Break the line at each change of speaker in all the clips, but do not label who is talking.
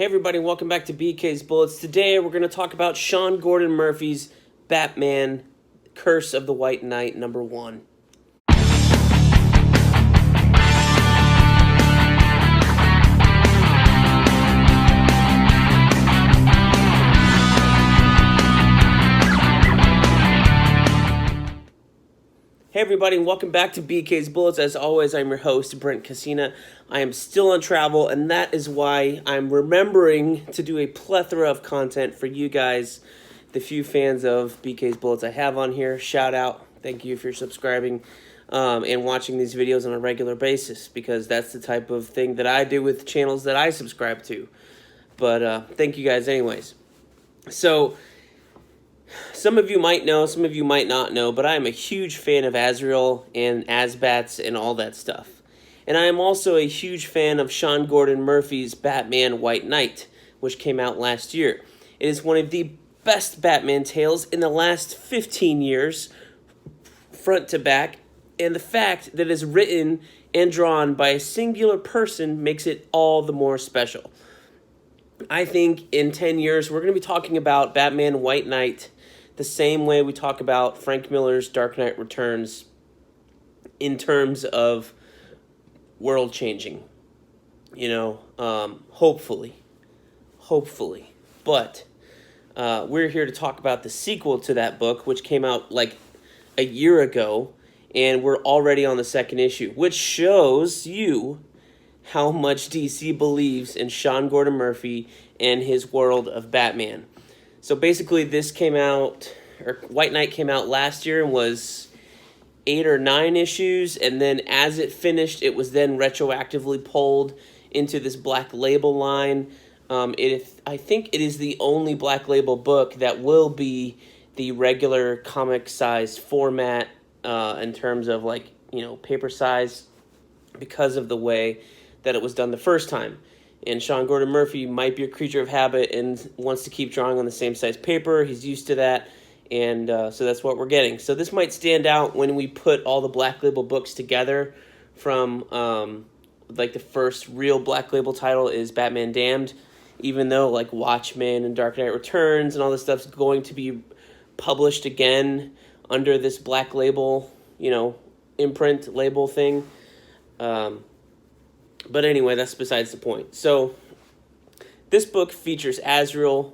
Hey everybody, welcome back to BK's Bullets. Today we're going to talk about Sean Gordon Murphy's Batman, Curse of the White Knight, #1. Hey everybody, and welcome back to BK's Bullets. As always, I'm your host, Brent. I am still on travel, and that is why I'm remembering to do a plethora of content for you guys, the few fans of BK's Bullets I have on here. Shout out. Thank you for subscribing and watching these videos on a regular basis, because that's the type of thing that I do with channels that I subscribe to. But thank you guys anyways. So, some of you might know, some of you might not know, but I am a huge fan of Azrael and Azbats and all that stuff. And I am also a huge fan of Sean Gordon Murphy's Batman White Knight, which came out last year. It is one of the best Batman tales in the last 15 years, front to back, and the fact that it is written and drawn by a singular person makes it all the more special. I think in 10 years, we're going to be talking about Batman White Knight the same way we talk about Frank Miller's Dark Knight Returns in terms of world-changing. Hopefully. But we're here to talk about the sequel to that book, which came out like a year ago, and we're already on the second issue, which shows you how much DC believes in Sean Gordon Murphy and his world of Batman. So basically this came out, or White Knight came out last year and was 8 or 9 issues, and then as it finished, it was then retroactively pulled into this Black Label line. I think it is the only Black Label book that will be the regular comic-sized format in terms of paper size, because of the way that it was done the first time. And Sean Gordon Murphy might be a creature of habit and wants to keep drawing on the same size paper. He's used to that, and so that's what we're getting. So this might stand out when we put all the Black Label books together from, the first real Black Label title is Batman Damned, even though, Watchmen and Dark Knight Returns and all this stuff's going to be published again under this Black Label, imprint label thing. But anyway, that's besides the point. So, this book features Azrael,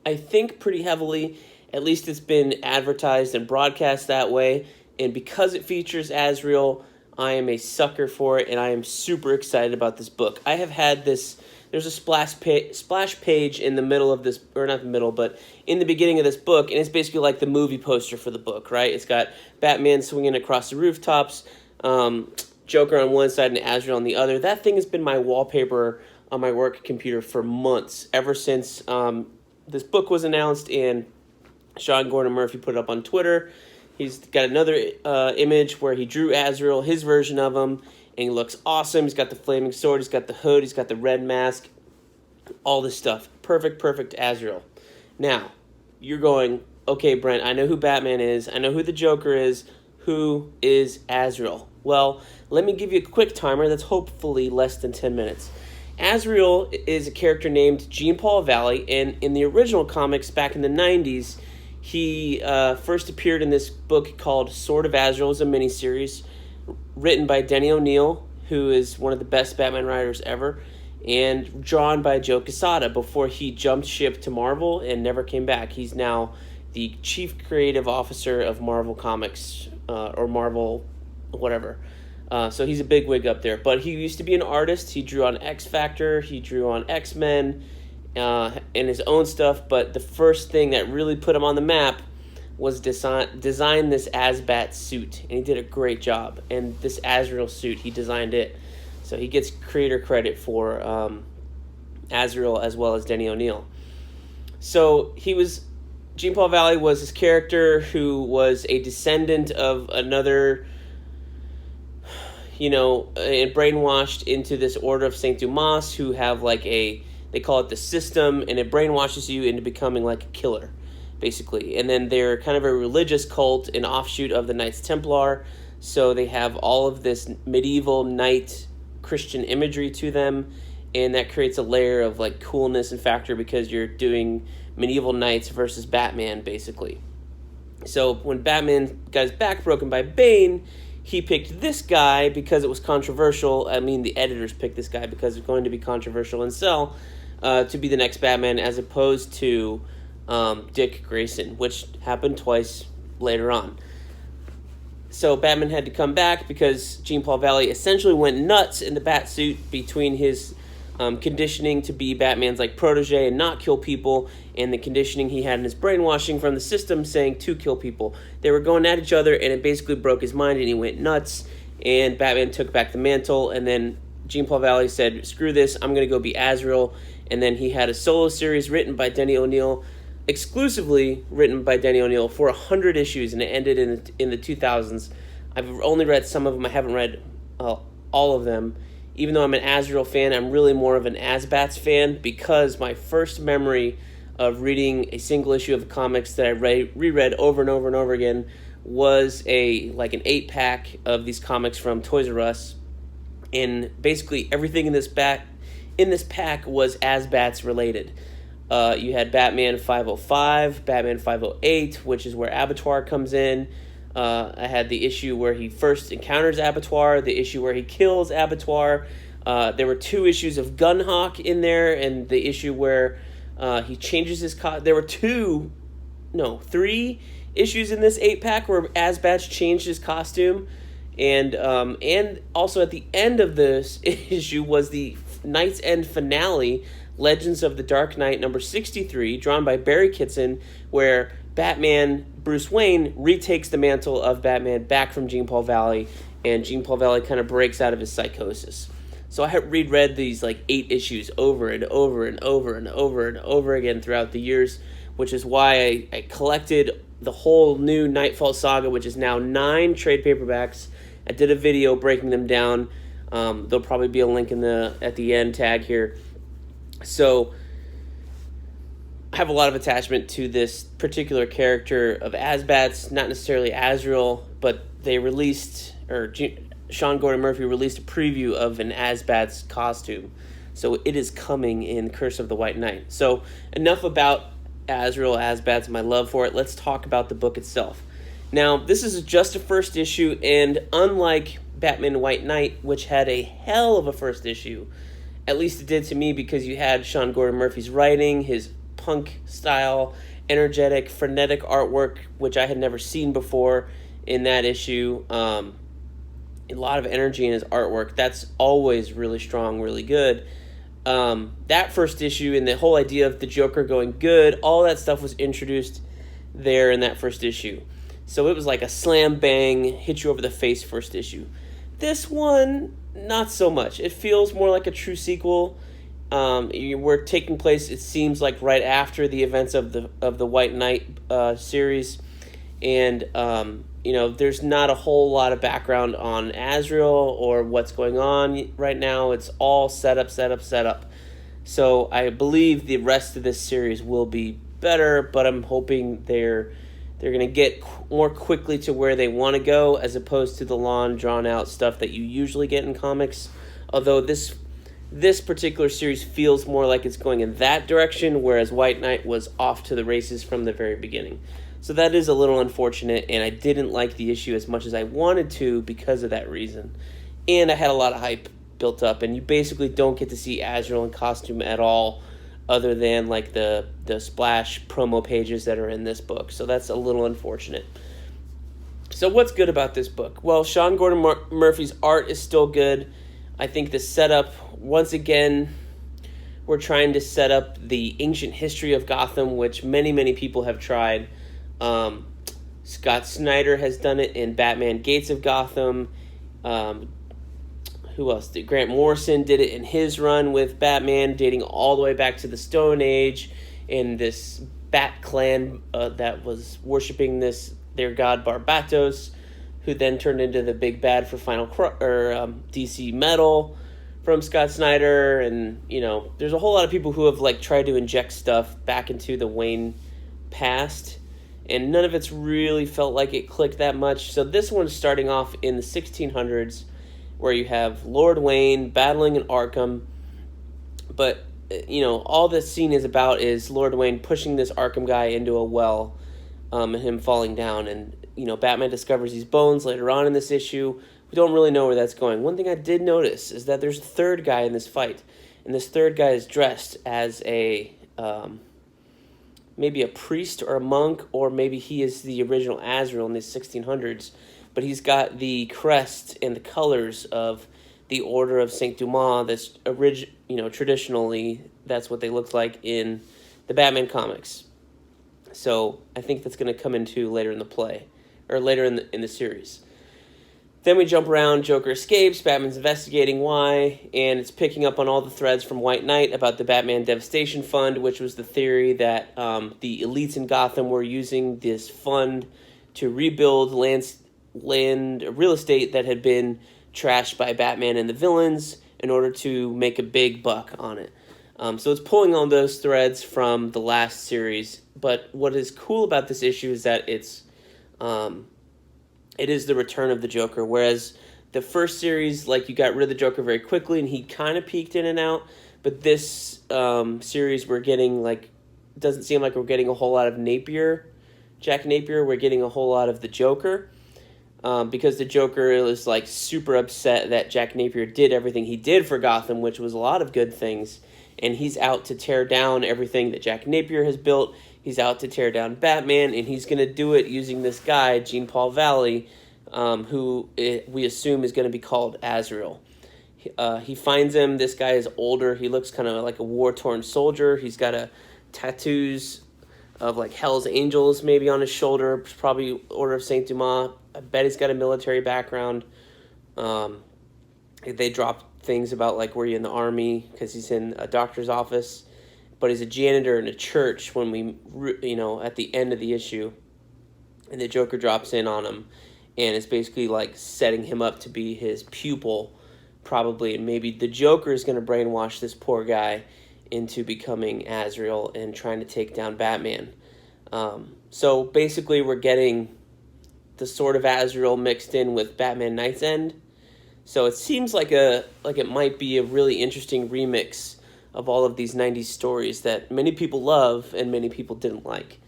I think, pretty heavily. At least it's been advertised and broadcast that way. And because it features Azrael, I am a sucker for it, and I am super excited about this book. I have had this, there's a splash page in the middle of this, or not the middle, but in the beginning of this book, and it's basically like the movie poster for the book, right? It's got Batman swinging across the rooftops, Joker on one side and Azrael on the other. That thing has been my wallpaper on my work computer for months, ever since this book was announced and Sean Gordon Murphy put it up on Twitter. He's got another image where he drew Azrael, his version of him, and he looks awesome. He's got the flaming sword, he's got the hood, he's got the red mask, all this stuff. Perfect Azrael. Now, you're going, okay, Brent, I know who Batman is, I know who the Joker is, who is Azrael? Well, let me give you a quick timer that's hopefully less than 10 minutes. Azrael is a character named Jean-Paul Valley, and in the original comics back in the 90s, he first appeared in this book called Sword of Azrael. It's a miniseries written by Denny O'Neil, who is one of the best Batman writers ever, and drawn by Joe Quesada before he jumped ship to Marvel and never came back. He's now the chief creative officer of Marvel Comics, or Marvel whatever. So he's a big wig up there. But he used to be an artist. He drew on X Factor. He drew on X-Men and his own stuff. But the first thing that really put him on the map was design this Azbat suit. And he did a great job. And this Azrael suit, he designed it. So he gets creator credit for Azrael as well as Denny O'Neil. So Jean-Paul Valley was his character who was a descendant of another, and brainwashed into this Order of St. Dumas, who have they call it the system, and it brainwashes you into becoming like a killer, basically. And then they're kind of a religious cult, an offshoot of the Knights Templar, so they have all of this medieval knight Christian imagery to them, and that creates a layer of like coolness and factor because you're doing medieval knights versus Batman, basically. So when Batman got his back broken by Bane, he picked this guy because it was controversial. I mean, the editors picked this guy because it's going to be controversial and sell to be the next Batman, as opposed to Dick Grayson, which happened twice later on. So Batman had to come back because Jean-Paul Valley essentially went nuts in the Batsuit between his conditioning to be Batman's like protege and not kill people, and the conditioning he had in his brainwashing from the system saying to kill people. They were going at each other, and it basically broke his mind, and he went nuts, and Batman took back the mantle, and then Jean-Paul Valley said, screw this, I'm going to go be Azrael, and then he had a solo series written by Denny O'Neil, exclusively written by Denny O'Neil for 100 issues, and it ended in the 2000s. I've only read some of them. I haven't read all of them. Even though I'm an Azrael fan, I'm really more of an Azbats fan, because my first memory of reading a single issue of comics that I reread over and over and over again was an 8-pack of these comics from Toys R Us, and basically everything in this pack was Azbats related. You had Batman 505, Batman 508, which is where Abattoir comes in. I had the issue where he first encounters Abattoir, the issue where he kills Abattoir. There were 2 issues of Gunhawk in there, and the issue where he changes his there were 3 issues in this 8-pack where Azbats changed his costume. And also at the end of this issue was the Night's End finale, Legends of the Dark Knight number 63, drawn by Barry Kitson, where Batman, Bruce Wayne, retakes the mantle of Batman back from Jean-Paul Valley, and Jean-Paul Valley kind of breaks out of his psychosis. So I have reread these 8 issues over and over and over and over and over again throughout the years, which is why I collected the whole new Nightfall saga, which is now 9 trade paperbacks. I did a video breaking them down. There'll probably be a link at the end tag here. So I have a lot of attachment to this particular character of Azbats, not necessarily Azrael, but they released, Sean Gordon Murphy released a preview of an Azbats costume. So it is coming in Curse of the White Knight. So enough about Azrael, Azbats, my love for it. Let's talk about the book itself. Now, this is just a first issue, and unlike Batman White Knight, which had a hell of a first issue, at least it did to me, because you had Sean Gordon Murphy's writing, his punk style, energetic, frenetic artwork, which I had never seen before in that issue. A lot of energy in his artwork. That's always really strong, really good. That first issue and the whole idea of the Joker going good, all that stuff was introduced there in that first issue. So it was like a slam bang, hit you over the face first issue. This one, not so much. It feels more like a true sequel. We're taking place, it seems like, right after the events of the White Knight series, and there's not a whole lot of background on Azrael or what's going on right now. It's all set up. So I believe the rest of this series will be better, but I'm hoping they're going to get more quickly to where they want to go, as opposed to the long, drawn-out stuff that you usually get in comics. Although this particular series feels more like it's going in that direction, whereas White Knight was off to the races from the very beginning. So that is a little unfortunate, and I didn't like the issue as much as I wanted to because of that reason. And I had a lot of hype built up, and you basically don't get to see Azrael in costume at all, other than like the splash promo pages that are in this book. So that's a little unfortunate. So what's good about this book? Well, Sean Gordon Murphy's art is still good. I think the setup, once again, we're trying to set up the ancient history of Gotham, which many, many people have tried. Scott Snyder has done it in Batman Gates of Gotham. Who else did? Grant Morrison did it in his run with Batman, dating all the way back to the Stone Age, in this Bat clan that was worshiping their god Barbatos, who then turned into the big bad for DC Metal from Scott Snyder. And there's a whole lot of people who have tried to inject stuff back into the Wayne past, and none of it's really felt like it clicked that much. So this one's starting off in the 1600s, where you have Lord Wayne battling in Arkham, But, all this scene is about is Lord Wayne pushing this Arkham guy into a well, and him falling down. And, Batman discovers these bones later on in this issue. We don't really know where that's going. One thing I did notice is that there's a third guy in this fight. And this third guy is dressed as maybe a priest or a monk, or maybe he is the original Azrael in the 1600s. But he's got the crest and the colors of the Order of Saint Dumas. That's traditionally that's what they looked like in the Batman comics. So I think that's going to come into later in the play, or later in the series. Then we jump around. Joker escapes. Batman's investigating why, and it's picking up on all the threads from White Knight about the Batman Devastation Fund, which was the theory that the elites in Gotham were using this fund to rebuild real estate that had been trashed by Batman and the villains in order to make a big buck on it. So it's pulling on those threads from the last series. But what is cool about this issue is that it is the return of the Joker, whereas the first series, you got rid of the Joker very quickly, and he kind of peeked in and out. But this series, we're getting, doesn't seem like we're getting a whole lot of Jack Napier. We're getting a whole lot of the Joker, because the Joker is, super upset that Jack Napier did everything he did for Gotham, which was a lot of good things, and he's out to tear down everything that Jack Napier has built. He's out to tear down Batman, and he's going to do it using this guy, Jean-Paul Valley, who we assume is going to be called Azrael. He finds him. This guy is older. He looks kind of like a war-torn soldier. He's got tattoos of Hell's Angels maybe on his shoulder, probably Order of Saint Dumas. I bet he's got a military background. They drop things about were you in the army, because he's in a doctor's office. But he's a janitor in a church when at the end of the issue. And the Joker drops in on him and is basically setting him up to be his pupil, probably. And maybe the Joker is going to brainwash this poor guy into becoming Azrael and trying to take down Batman. So basically we're getting the Sword of Azrael mixed in with Batman Knight's End. So it seems like it might be a really interesting remix of all of these 90s stories that many people love and many people didn't like.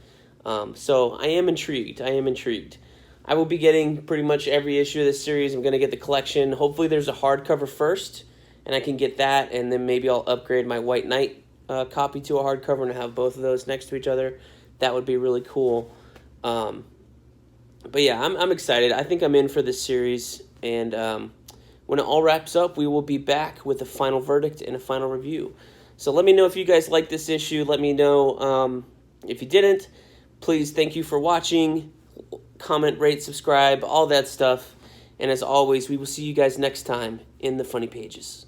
So I am intrigued. I will be getting pretty much every issue of this series. I'm going to get the collection. Hopefully there's a hardcover first, and I can get that, and then maybe I'll upgrade my White Knight copy to a hardcover and have both of those next to each other. That would be really cool. But yeah, I'm excited. I think I'm in for this series, and when it all wraps up, we will be back with a final verdict and a final review. So let me know if you guys like this issue. Let me know if you didn't. Please, thank you for watching. Comment, rate, subscribe, all that stuff. And as always, we will see you guys next time in the Funny Pages.